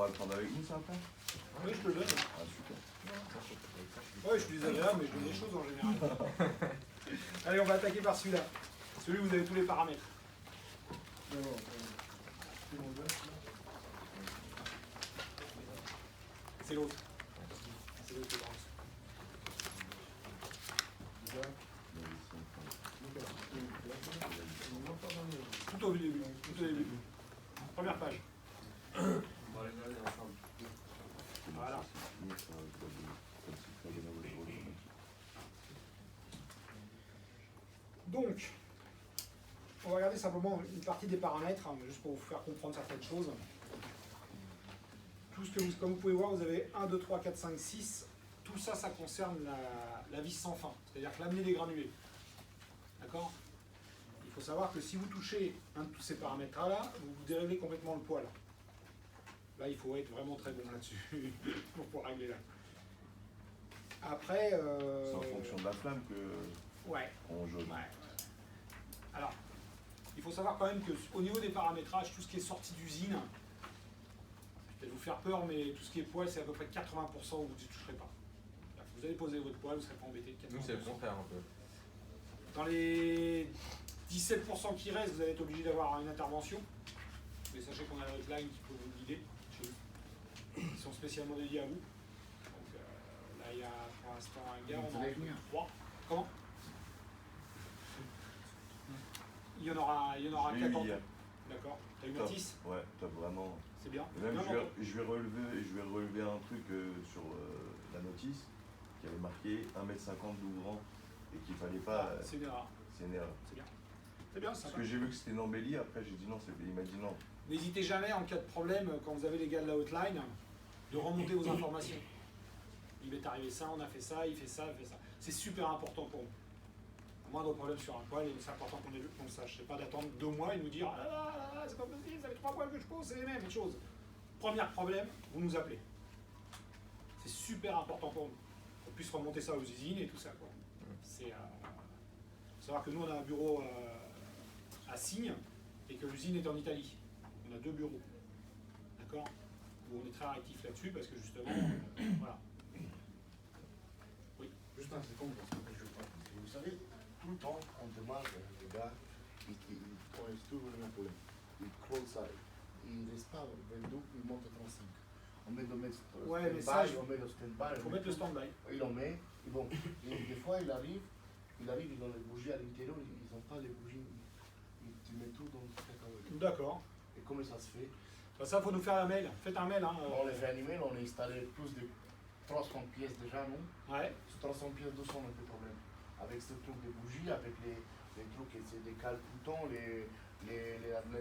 pourra le prendre avec nous, ça après? Oui, je te le donne. Ah, super. Ouais, je suis désagréable, mais je donne des choses en général. Allez, on va attaquer par celui-là. Celui où vous avez tous les paramètres. C'est l'autre. C'est l'autre qui est en dessous. Tout au début. Tout au début. Première page. Voilà. Donc, on va regarder simplement une partie des paramètres, hein, juste pour vous faire comprendre certaines choses. Tout ce que comme vous pouvez voir, vous avez 1, 2, 3, 4, 5, 6. Tout ça, ça concerne la vis sans fin, c'est-à-dire que l'amener des granulés. D'accord? Il faut savoir que si vous touchez un de tous ces paramètres-là, vous déréglez complètement le poil. Là, il faut être vraiment très bon là-dessus pour pouvoir régler là. Après... C'est en fonction de la flamme que ouais. on jaune. Ouais. Alors, il faut savoir quand même qu'au niveau des paramétrages, tout ce qui est sorti d'usine, je vais peut-être vous faire peur, mais tout ce qui est poil, c'est à peu près 80% où vous n'y toucherez pas. Vous allez poser votre poil, vous ne serez pas embêté de 80%. Nous, c'est le contraire un peu. Dans les 17% qui restent, vous allez être obligé d'avoir une intervention. Mais sachez qu'on a la hotline qui peut vous guider chez nous. Ils sont spécialement dédiés à vous. Donc là, il y a pour l'instant un gars, on en a 3. Comment? Il y en aura 4 ans. D'accord. T'as eu Mathis? Ouais, top, vraiment. C'est bien. Et même, je vais relever un truc sur la notice qui avait marqué 1m50 d'ouvrant et qu'il fallait pas. C'est une erreur. C'est une erreur. C'est bien. C'est bien ça. Parce que j'ai vu que c'était une embellie, après j'ai dit non, il m'a dit non. N'hésitez jamais en cas de problème, quand vous avez les gars de la hotline, de remonter vos informations. Il m'est arrivé ça, on a fait ça, il fait ça, il fait ça. C'est super important pour nous. Moindre problème sur un poil, c'est important qu'on le sache. C'est pas d'attendre 2 mois et nous dire ah, c'est pas possible, ça fait 3 poils que je pose, c'est les mêmes choses. Premier problème, vous nous appelez. C'est super important pour nous. Qu'on puisse remonter ça aux usines et tout ça. C'est faut savoir que nous on a un bureau à Signes et que l'usine est en Italie. On a 2 bureaux. D'accord? Où on est très réactif là-dessus parce que justement, voilà. Oui. Juste un second, parce que je crois. Vous savez, tout le temps, on demande les gars, ils connaissent toujours le même problème. Ils crawl ça. Ils ne restent pas 22, ils montent à 35. On met le stand-by, on met le stand-by. Il faut mettre le stand-by. Il en met. Et bon, et des fois, il arrive, ils ont les bougies à l'intérieur, ils n'ont pas les bougies. Tu mets tout dans le cacahuète. D'accord. Et comment ça se fait? Ça, il faut nous faire un mail. Faites un mail. Hein, On les fait un email, on a installé plus de 300 pièces déjà, non? Ouais. Sur 300 pièces, 200, on n'a plus de problème. Avec ce truc de bougies, avec les trucs qui se décalent tout le temps, les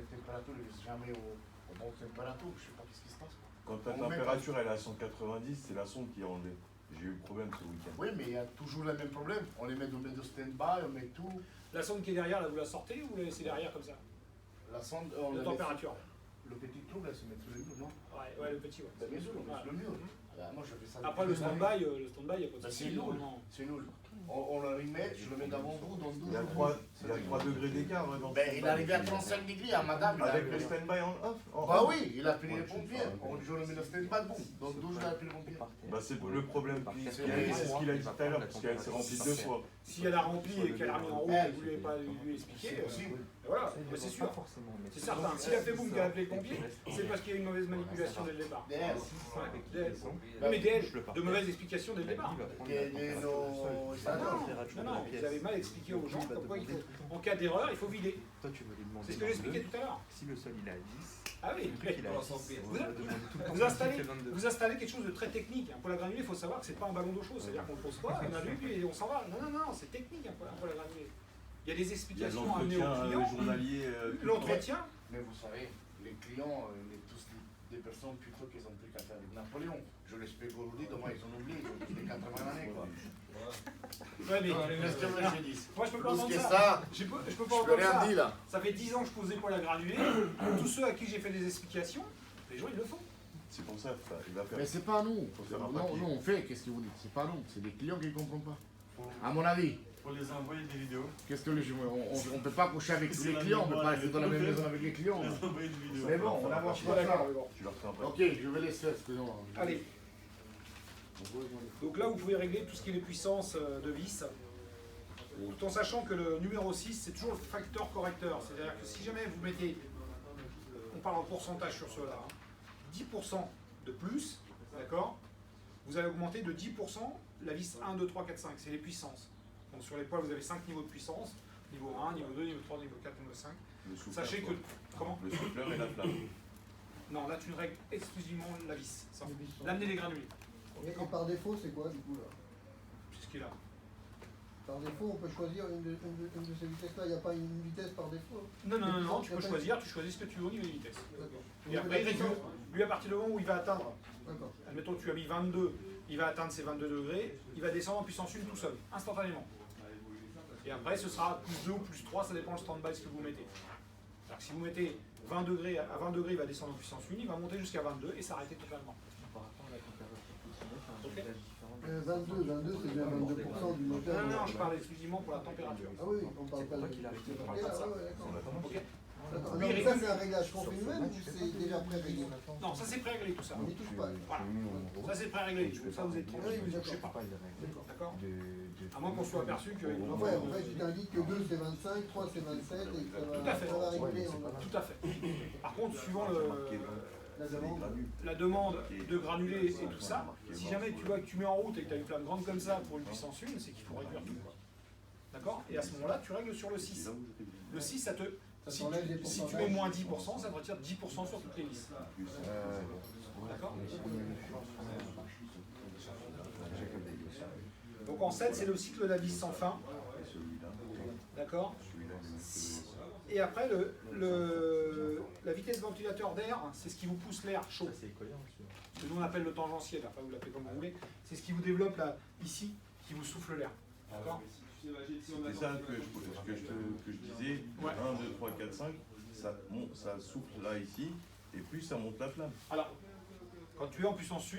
températures ne restent jamais aux bonnes températures. Je ne sais pas ce qui se passe. Quand ta température elle est à 190, c'est la sonde qui est enlevée. J'ai eu le problème ce week-end. Oui, mais il y a toujours le même problème. On les met de stand-by, on met tout. La sonde qui est derrière, là, vous la sortez ou vous la laissez derrière comme ça? La sonde, la température. Le petit trou, là, se met sur le mur, non? Ouais, le petit, ouais. Bien sûr, on met sur le mur. Moi, je fais ça. Après, le stand-by, il n'y a pas de souci. C'est nul. On le remet, je le mets devant vous dans 12 jours. Il y a 3 degrés d'écart. Il est arrivé à 35 degrés à madame. Avec le stand-by en off? Bah oui, il a appelé les pompiers. Je le mets le stand-by, bon. Dans 12 jours, il a appelé les pompiers. Bah c'est le problème, c'est ce qu'il a dit tout à l'heure, parce qu'elle s'est remplie 2 fois. Si elle a rempli et qu'elle a remis en haut et que vous ne voulez pas lui expliquer, voilà, c'est sûr. C'est certain. S'il a fait boum qu'elle a appelé les pompiers, c'est parce qu'il y a une mauvaise manipulation dès le départ. Mais de mauvaises explications dès le départ. Non, vous avez mal expliqué aux gens pourquoi il faut, en cas d'erreur, il faut vider. Toi, tu me demandes. C'est ce que j'expliquais tout à l'heure. Si le sol il est à 10, ah oui, il est à 10. vous installez quelque chose de très technique. Un poêle à granulés, il faut savoir que c'est pas un ballon d'eau chaude, c'est-à-dire qu'on ne le pose pas, on allume et on s'en va. Non, c'est technique un poêle à granulés. Il y a des explications à amener aux clients. Journalier. L'entretien. Mais vous savez, les clients, tous des personnes plutôt qui ont plus qu'à faire avec Napoléon. Je l'explique aujourd'hui, demain ils ont oublié, ils ont plus de 80 années quoi. Ouais, mais moi je peux pas entendre ça. Je peux pas entendre ça. Rien là. Ça fait 10 ans que je pose des poêles à granulés. Tous ceux à qui j'ai fait des explications, les gens ils le font. C'est pour ça il va faire. Mais c'est pas nous. Non, on fait, qu'est-ce que vous dites? C'est pas nous, c'est les clients qui ne comprennent pas. À mon avis. Faut les a envoyé des vidéos. Qu'est-ce que on peut pas coucher avec tous C'est les la clients, on même peut pas rester dans la même modèle. maison avec les clients. On les a envoyé des vidéos. Mais bon, on avance Je suis pas pas d'accord, ça. mais bon. Tu leur feras pas. Ok, je vais laisser, excusez-moi. Allez, donc là vous pouvez régler tout ce qui est les puissances de vis, tout en sachant que le numéro 6 c'est toujours le facteur correcteur. C'est-à-dire que si jamais vous mettez, on parle en pourcentage sur cela, 10% de plus, d'accord, vous allez augmenter de 10% la vis 1, 2, 3, 4, 5, c'est les puissances. Donc sur les poils vous avez 5 niveaux de puissance, niveau 1, niveau 2, niveau 3, niveau 4, niveau 5. Le souffleur, Sachez que, quoi. comment? Le souffleur et la flamme. Non, là tu règles exclusivement la vis, ça. L'amener les granulés, Et par défaut, c'est quoi du coup là? c'est ce qu'il a. Par défaut, on peut choisir une de ces vitesses-là. Il n'y a pas une vitesse par défaut. Non, tu peux choisir, tu choisis ce que tu veux au niveau des vitesses. D'accord. Et après, il régule. Lui, à partir du moment où il va atteindre, D'accord. admettons que tu as mis 22, il va atteindre ses 22 degrés, il va descendre en puissance 1 tout seul, instantanément. Et après, ce sera plus 2 ou plus 3, ça dépend du stand-by ce que vous mettez. Alors que si vous mettez 20 degrés, à 20 degrés, il va descendre en puissance 1, il va monter jusqu'à 22 et s'arrêter totalement. Par rapport à la température fonctionnelle, c'est un Ok. réglage différent. 22, c'est bien 22% du moteur. Non, je parle exclusivement pour la température. Ah oui, on parle C'est pas pour de ça qu'il a arrêté de Ok, parler de ah ça. ouais, d'accord. Ok. D'accord. Lui, Non, il mais ça, régule. c'est un réglage qu'on fait nous-mêmes ou c'est déjà pré-réglé? Non, ça c'est pré-réglé tout ça. On n'y touche pas. Voilà. Ça c'est pré-réglé. Ça vous êtes tranquille, vous ne touchez pas. D'accord. À moins qu'on soit aperçu que. Ouais, en fait, tu t'indiques que 2 c'est 25, 3 c'est 27 et que Tout à fait. ça va régler. Tout à fait. Par contre, suivant La demande. la demande de granulés et tout ça, si jamais tu vois que tu mets en route et que tu as une flamme grande comme ça pour une puissance 1, c'est qu'il faut réduire tout. D'accord? Et à ce moment-là, tu règles sur le 6. Le 6, ça te. Si tu mets moins 10%, ça te retire 10% sur toutes les vis. D'accord? Donc en 7, c'est le cycle de la vis sans fin. D'accord? Et après, la vitesse ventilateur d'air, c'est ce qui vous pousse l'air chaud. Ça, c'est cohérent, celui-là. Ce que nous on appelle le tangentiel, après vous l'appelez comme vous voulez. C'est ce qui vous développe là, ici, qui vous souffle l'air. D'accord? C'est ça que je disais. Ouais. 1, 2, 3, 4, 5. Ça souffle là, ici. Et puis ça monte la flamme. Alors, quand tu es en puissance 1,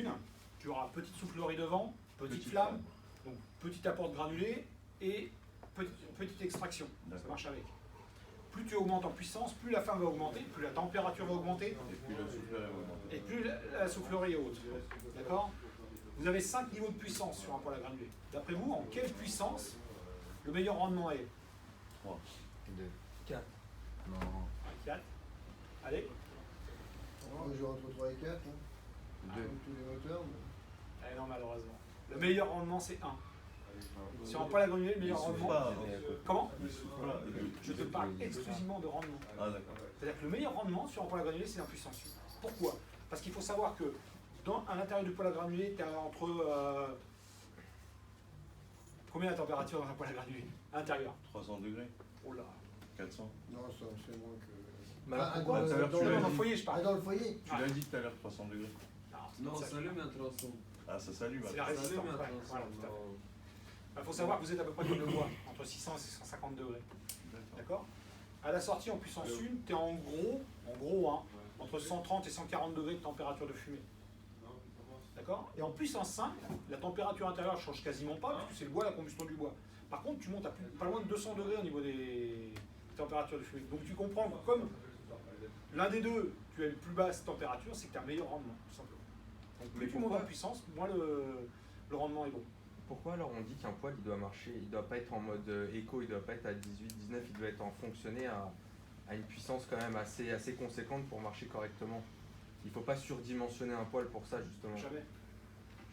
tu auras petite soufflerie devant, petite flamme, donc petit apport de granulés et petite extraction. Ça D'accord. marche avec. Plus tu augmentes en puissance, plus la flamme va augmenter, plus la température va augmenter, Et puis le souffleur est augmenté. et plus la soufflerie est haute. D'accord? Vous avez 5 niveaux de puissance sur un poêle à granulés. D'après vous, en quelle puissance le meilleur rendement est? 3. 4. Non. 4. Allez. On joue entre 3 et 4, hein, comme tous les moteurs. mais- Eh non, malheureusement. Le meilleur rendement, c'est 1. Sur un poêle à granulés, le meilleur rendement. Comment? Voilà. Je te parle exclusivement de rendement. Ah d'accord. C'est-à-dire que le meilleur rendement sur un poêle à granulés, c'est en puissance 1. Pourquoi? Parce qu'il faut savoir que à l'intérieur du poêle à granulés, tu as entre. Combien la température dans un poêle à granulés? À l'intérieur. 300 degrés. Oh là. 400. Non, ça c'est moins que. Bah, pourquoi tout à l'heure, tu l'as Non, dans dit. le foyer, je Ah, parle. dans le foyer. Tu l'as dit tout à l'heure, 300 degrés. Non, ça ça allume à 300. Ah, ça s'allume. C'est la alors. Ça résistance. allume à Ouais, 300. voilà, tout à fait. non. Il faut savoir que vous êtes à peu près comme le bois, entre 600 et 650 degrés. D'accord? À la sortie en puissance 1, tu es en gros, hein, entre 130 et 140 degrés de température de fumée. D'accord? Et en puissance 5, la température intérieure ne change quasiment pas, puisque c'est le bois, la combustion du bois. Par contre, tu montes à pas loin de 200 degrés au niveau des températures de fumée. Donc tu comprends que comme l'un des deux, tu as une plus basse température, c'est que tu as un meilleur rendement, tout simplement. Donc plus Mais tu montes pourquoi en puissance, moins le rendement est bon. Pourquoi alors on dit qu'un poêle il doit marcher, il doit pas être en mode éco, il doit pas être à 18, 19, il doit être en fonctionner à une puissance quand même assez conséquente pour marcher correctement. Il faut pas surdimensionner un poêle pour ça justement. Jamais.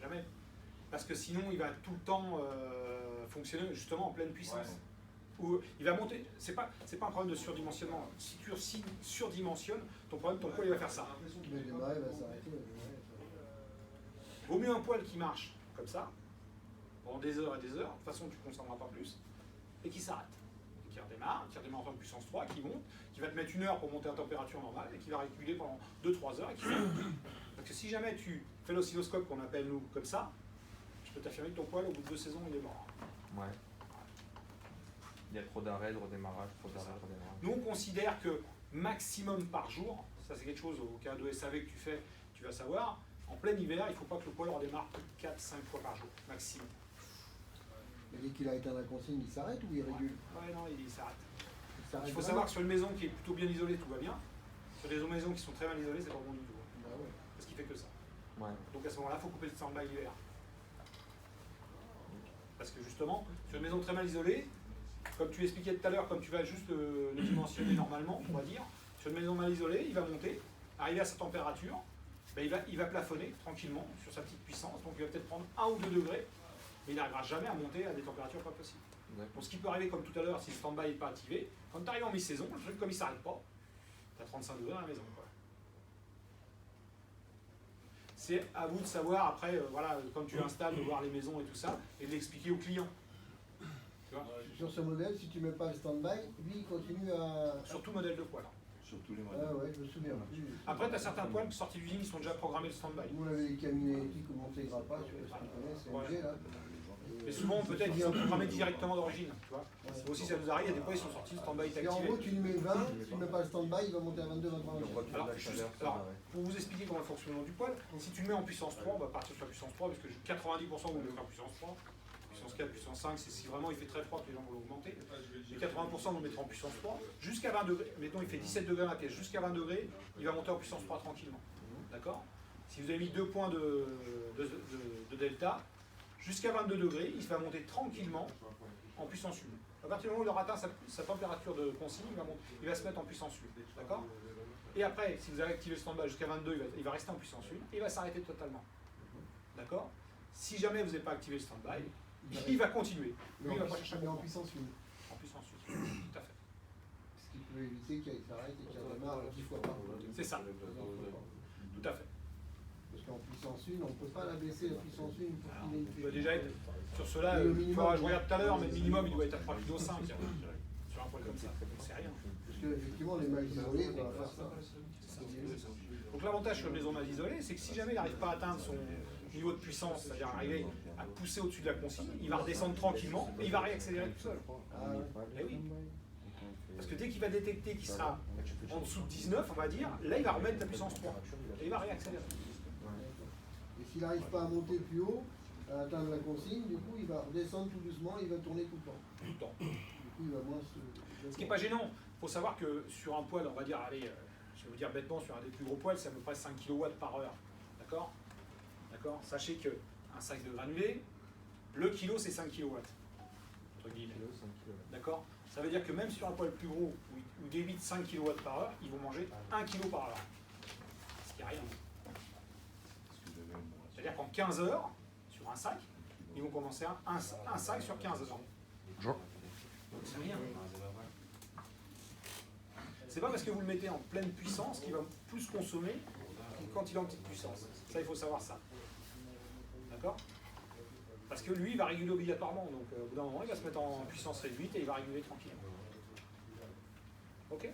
Jamais. Parce que sinon, il va tout le temps fonctionner justement en pleine puissance. Ou il va monter. C'est pas un problème de surdimensionnement. Si tu surdimensionnes, ton poêle il va faire ça. Le démarrer va s'arrêter. Vaut mieux un poêle qui marche comme ça, pendant des heures et des heures, de toute façon tu ne consommeras pas plus, et qui s'arrête. Qui redémarre en puissance 3, qui monte, qui va te mettre 1 heure pour monter à température normale, et qui va réguler pendant 2-3 heures, et qui s'arrête. Parce que si jamais tu fais l'oscilloscope qu'on appelle nous comme ça, je peux t'affirmer que ton poêle, au bout de 2 saisons, il est mort. Ouais. Il y a trop d'arrêts, de redémarrage, trop d'arrêts, de redémarrage. Nous, on considère que maximum par jour, ça c'est quelque chose au cas de SAV que tu fais, tu vas savoir, en plein hiver, il ne faut pas que le poêle redémarre plus de 4-5 fois par jour, maximum. Mais dès qu'il a éteint la consigne, il s'arrête ou il régule? Ouais, non, il s'arrête. Il faut vraiment. savoir que sur une maison qui est plutôt bien isolée, tout va bien. Sur des maisons qui sont très mal isolées, c'est pas bon du tout. Bah ouais. Parce qu'il fait que ça. Ouais. Donc à ce moment-là, il faut couper le stand-by l'hiver. Parce que justement, sur une maison très mal isolée, comme tu expliquais tout à l'heure, comme tu vas juste le dimensionner normalement, on va dire, sur une maison mal isolée, il va monter, arriver à sa température, ben il va plafonner tranquillement sur sa petite puissance, donc il va peut-être prendre 1 ou 2 degrés, mais il n'arrivera jamais à monter à des températures pas possibles. Donc ce qui peut arriver comme tout à l'heure, si le stand-by n'est pas activé, quand tu arrives en mi-saison, le truc comme il ne s'arrête pas, tu as 35 degrés dans la maison. Quoi. C'est à vous de savoir après, voilà, quand tu installes, de voir les maisons et tout ça, et de l'expliquer au client. Tu vois, Sur ce modèle, si tu mets pas le stand-by, lui il continue à. sur tout modèle de poêle. Sur tous les Ah modèles. ouais, je me souviens. Après, tu as certains poêles qui sortent d'usine, ils sont déjà programmés le stand-by. Nous on avait des cabinets éthiques au Montégra pas, je sais pas si tu connais, c'est MG là. Mais souvent, peut-être qu'ils sont programmés directement d'origine. Tu vois. Ouais. Aussi, ça nous arrive, il y a des fois, ils sont sortis, le stand-by est Et en activé. gros, tu lui mets 20, si tu mets pas le stand-by, il va monter à 22, 23. Alors, pour vous expliquer comment le fonctionnement du poêle, si tu le mets en puissance 3, on va partir sur la puissance 3, parce que 90% vont le mettre en puissance 3. Puissance 4, puissance 5, c'est si vraiment il fait très froid que les gens vont l'augmenter. Et 80% vont le mettre en puissance 3. Jusqu'à 20 degrés, mettons il fait 17 degrés à la pièce, jusqu'à 20 degrés, il va monter en puissance 3 tranquillement. D'accord? Si vous avez mis 2 points de delta, jusqu'à 22 degrés, il va monter tranquillement en puissance 1. À partir du moment où il aura atteint sa température de consigne, il va se mettre en puissance 1. D'accord? Et après, si vous avez activé le stand-by jusqu'à 22, il va rester en puissance 1 et il va s'arrêter totalement. D'accord? Si jamais vous n'avez pas activé le stand-by, il va continuer. Lui, il va pas chercher Mais à en comprendre. puissance 1. En puissance 1. Tout à fait. Ce qui peut éviter qu'il s'arrête et qu'il redémarre 10 fois par jour. C'est ça. Tout à fait. Parce qu'en puissance 1, on ne peut pas la baisser la puissance 1 pour qu'il ait une Il doit déjà être sur cela, Et le minimum, je regarde tout à l'heure, mais le minimum il doit être à 3,5 kg sur un poêle comme ça. C'est rien. Parce qu'effectivement, les mal isolés, on va faire ça. Donc l'avantage sur une maison mal isolée, c'est que si jamais il n'arrive pas à atteindre son niveau de puissance, c'est-à-dire arriver à pousser au-dessus de la consigne, il va redescendre tranquillement et il va réaccélérer tout seul. Ah ouais. Eh oui. Parce que dès qu'il va détecter qu'il sera en dessous de 19, on va dire, là il va remettre la puissance 3 et il va réaccélérer. Et s'il n'arrive pas à monter plus haut, à atteindre la consigne, du coup, il va redescendre tout doucement, il va tourner tout le temps. Tout le temps. Du coup, il va moins se. Ce qui n'est pas gênant, il faut savoir que sur un poêle, on va dire, allez, je vais vous dire bêtement, sur un des plus gros poêles, c'est à peu près 5 kW par heure. D'accord? D'accord? Sachez qu'un sac de granulés, le kilo c'est 5 kW. Entre guillemets. D'accord? Ça veut dire que même sur un poêle plus gros, où il débite 5 kW par heure, ils vont manger 1 kg par heure. Ce qui n'est rien. C'est-à-dire qu'en 15 heures, sur un sac, ils vont commencer un sac sur 15 heures. Donc c'est rien. C'est pas parce que vous le mettez en pleine puissance qu'il va plus consommer que quand il est en petite puissance. Ça, il faut savoir ça. D'accord? Parce que lui, il va réguler obligatoirement. Donc, au bout d'un moment, il va se mettre en puissance réduite et il va réguler tranquillement. Ok?